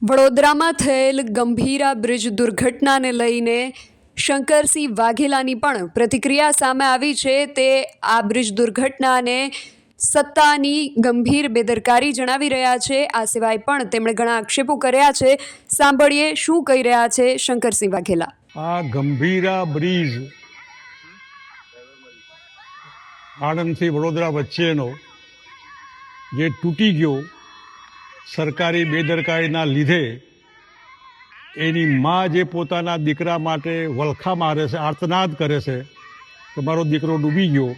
વડોદરામાં થયેલ ગંભીરા બ્રિજ દુર્ઘટનાને લઈને શંકરસિંહ વાઘેલાની પણ પ્રતિક્રિયા સામે આવી છે। તે આ બ્રિજ દુર્ઘટનાને સત્તાની ગંભીર બેદરકારી જણાવી રહ્યા છે। આ સિવાય પણ તેમણે ઘણા આક્ષેપો કર્યા છે। સાંભળીએ શું કહી રહ્યા છે શંકરસિંહ વાઘેલા। આ ગંભીરા બ્રિજ આણંદથી વડોદરા વચ્ચેનો જે તૂટી ગયો સરકારી બેદરકારીના લીધે એની મા જે પોતાના દીકરા માટે વલખા મારે છે, આર્તનાદ કરે છે કે મારો દીકરો ડૂબી ગયો।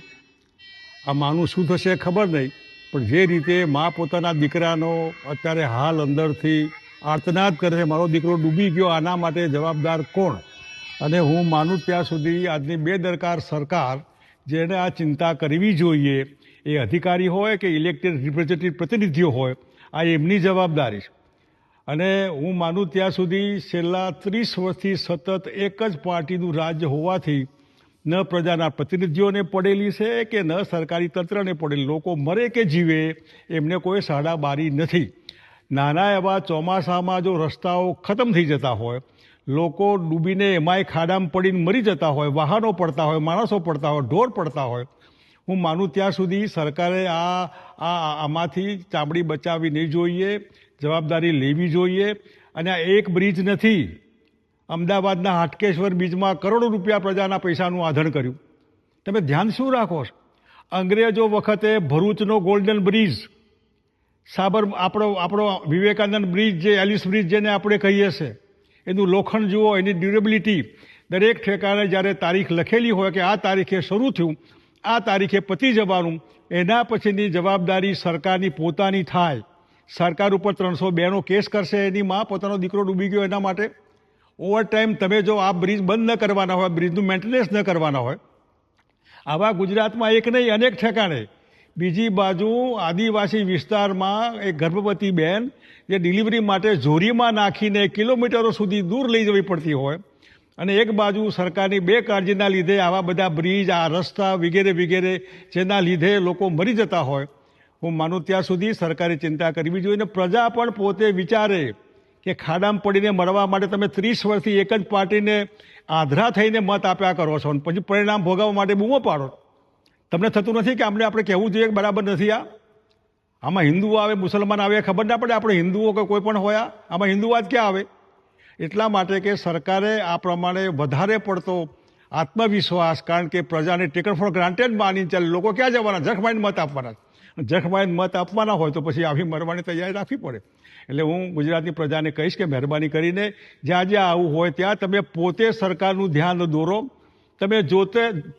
આ માનું શું થશે ખબર નહીં, પણ જે રીતે મા પોતાના દીકરાનો અત્યારે હાલ અંદરથી આર્તનાદ કરે છે, મારો દીકરો ડૂબી ગયો, આના માટે જવાબદાર કોણ? અને હું માનું ત્યાં સુધી આજની બેદરકાર સરકાર જેને આ ચિંતા કરવી જોઈએ, એ અધિકારી હોય કે ઇલેક્ટેડ રિપ્રેઝેન્ટેટિવ પ્રતિનિધિઓ હોય, આ એમની જવાબદારી છે। અને હું માનું ત્યાં સુધી છેલ્લા 30 વર્ષથી સતત એક જ પાર્ટીનું રાજ્ય હોવાથી ન પ્રજાના પ્રતિનિધિઓને પડેલી છે કે ન સરકારી તંત્રને પડેલી। લોકો મરે કે જીવે એમને કોઈ સાડાબારી નથી। નાના એવા ચોમાસામાં જો રસ્તાઓ ખતમ થઈ જતા હોય, લોકો ડૂબીને એમાંય ખાડામાં પડીને મરી જતા હોય, વાહનો પડતા હોય, માણસો પડતા હોય, ઢોર પડતા હોય, હું માનું ત્યાં સુધી સરકારે આમાંથી ચામડી બચાવવી નહીં જોઈએ, જવાબદારી લેવી જોઈએ। અને આ એક બ્રિજ નથી, અમદાવાદના હાટકેશ્વર બ્રિજમાં કરોડો રૂપિયા પ્રજાના પૈસાનું આધણ કર્યું। તમે ધ્યાન શું રાખો છો? અંગ્રેજો વખતે ભરૂચનો ગોલ્ડન બ્રિજ, આપણો વિવેકાનંદ બ્રિજ, જે એલિસ બ્રિજ જેને આપણે કહીએ છીએ, એનું લોખંડ જુઓ, એની ડ્યુરેબિલિટી, દરેક ઠેકાણે જ્યારે તારીખ લખેલી હોય કે આ તારીખે શરૂ થયું, આ તારીખે પતી જવાનું, એના પછીની જવાબદારી સરકારની પોતાની થાય। સરકાર ઉપર 302નો કેસ કરશે એની માં પોતાનો દીકરો ડૂબી ગયો એના માટે। ઓવરટાઈમ તમે જો આ બ્રિજ બંધ ન કરવાના હોય, બ્રિજનું મેન્ટેનન્સ ન કરવાના હોય, આવા ગુજરાતમાં એક નહીં અનેક ઠેકાણે। બીજી બાજુ આદિવાસી વિસ્તારમાં એક ગર્ભવતી બહેન જે ડિલિવરી માટે જોરીમાં નાખીને કિલોમીટરો સુધી દૂર લઈ જવી પડતી હોય, અને એક બાજુ સરકારની બેકાળજીના લીધે આવા બધા બ્રિજ, આ રસ્તા વગેરે વગેરે જેના લીધે લોકો મરી જતા હોય, હું માનું ત્યાં સુધી સરકારે ચિંતા કરવી જોઈએ। અને પ્રજા પણ પોતે વિચારે કે ખાડામાં પડીને મરવા માટે તમે 30 વર્ષથી એક જ પાર્ટીને આંધળા થઈને મત આપ્યા કરો છો, અને પછી પરિણામ ભોગવવા માટે બૂમો પાડો। તમને થતું નથી કે આપણે કહેવું જોઈએ કે બરાબર નથી? આમાં હિન્દુઓ આવે, મુસલમાન આવે, ખબર ના પડે આપણે હિન્દુઓ કે કોઈ પણ હોય? આમાં હિન્દુવાદ ક્યાં આવે? એટલા માટે કે સરકારે આ પ્રમાણે વધારે પડતો આત્મવિશ્વાસ, કારણ કે પ્રજાને ટેકન ફોર ગ્રાન્ટેડ માની ચાલે, લોકો ક્યાં જવાના? જખ મારીને મત આપવાના, જખ મારીને મત આપવાના હોય તો પછી આવી મરવાની તૈયારી રાખવી પડે। એટલે હું ગુજરાતની પ્રજાને કહીશ કે મહેરબાની કરીને જ્યાં જ્યાં આવું હોય ત્યાં તમે પોતે સરકારનું ધ્યાન દોરો। તમે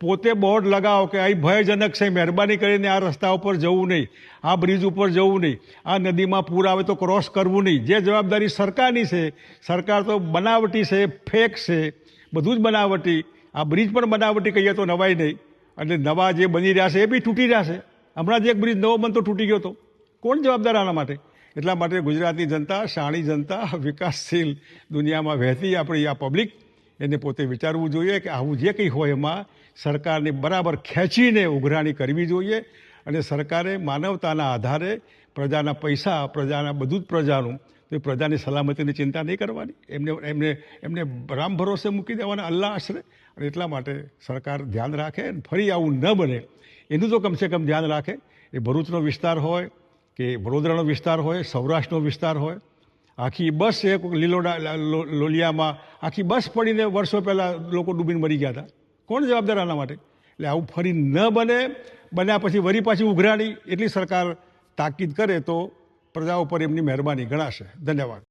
પોતે બોર્ડ લગાવો કે અહીં ભયજનક છે, મહેરબાની કરીને આ રસ્તા ઉપર જવું નહીં, આ બ્રિજ ઉપર જવું નહીં, આ નદીમાં પૂર આવે તો ક્રોસ કરવું નહીં। જે જવાબદારી સરકારની છે, સરકાર તો બનાવટી છે, ફેક છે, બધું જ બનાવટી। આ બ્રિજ પણ બનાવટી કહીએ તો નવાય નહીં, અને નવા જે બની રહ્યા છે એ બી તૂટી રહ્યા છે। હમણાં જ એક બ્રિજ નવો બનતો તૂટી ગયો હતો, કોણ જવાબદાર આના માટે? એટલા માટે ગુજરાતની જનતા, શાણી જનતા, વિકાસશીલ દુનિયામાં વહેતી આપણી આ પબ્લિક, એને પોતે વિચારવું જોઈએ કે આવું જે કંઈ હોય એમાં સરકારને બરાબર ખેંચીને ઉઘરાણી કરવી જોઈએ। અને સરકારે માનવતાના આધારે પ્રજાના પૈસા, પ્રજાના બધું જ પ્રજાનું, તો પ્રજાની સલામતીની ચિંતા નહીં કરવાની, એમને રામ ભરોસે મૂકી દેવાના, અલ્લાહ આશરે। અને એટલા માટે સરકાર ધ્યાન રાખે, ફરી આવું ન બને એનું તો કમસે કમ ધ્યાન રાખે। એ ભરૂચનો વિસ્તાર હોય કે વડોદરાનો વિસ્તાર હોય, સૌરાષ્ટ્રનો વિસ્તાર હોય, આખી બસ એક લોલિયામાં આખી બસ પડીને વર્ષો પહેલાં લોકો ડૂબીને મરી ગયા હતા, કોણ જવાબદાર આના માટે? એટલે આવું ફરી ન બને, બન્યા પછી વળી પાછી ઉઘરાણી, એટલી સરકાર તાકીદ કરે તો પ્રજા ઉપર એમની મહેરબાની ગણાશે। ધન્યવાદ।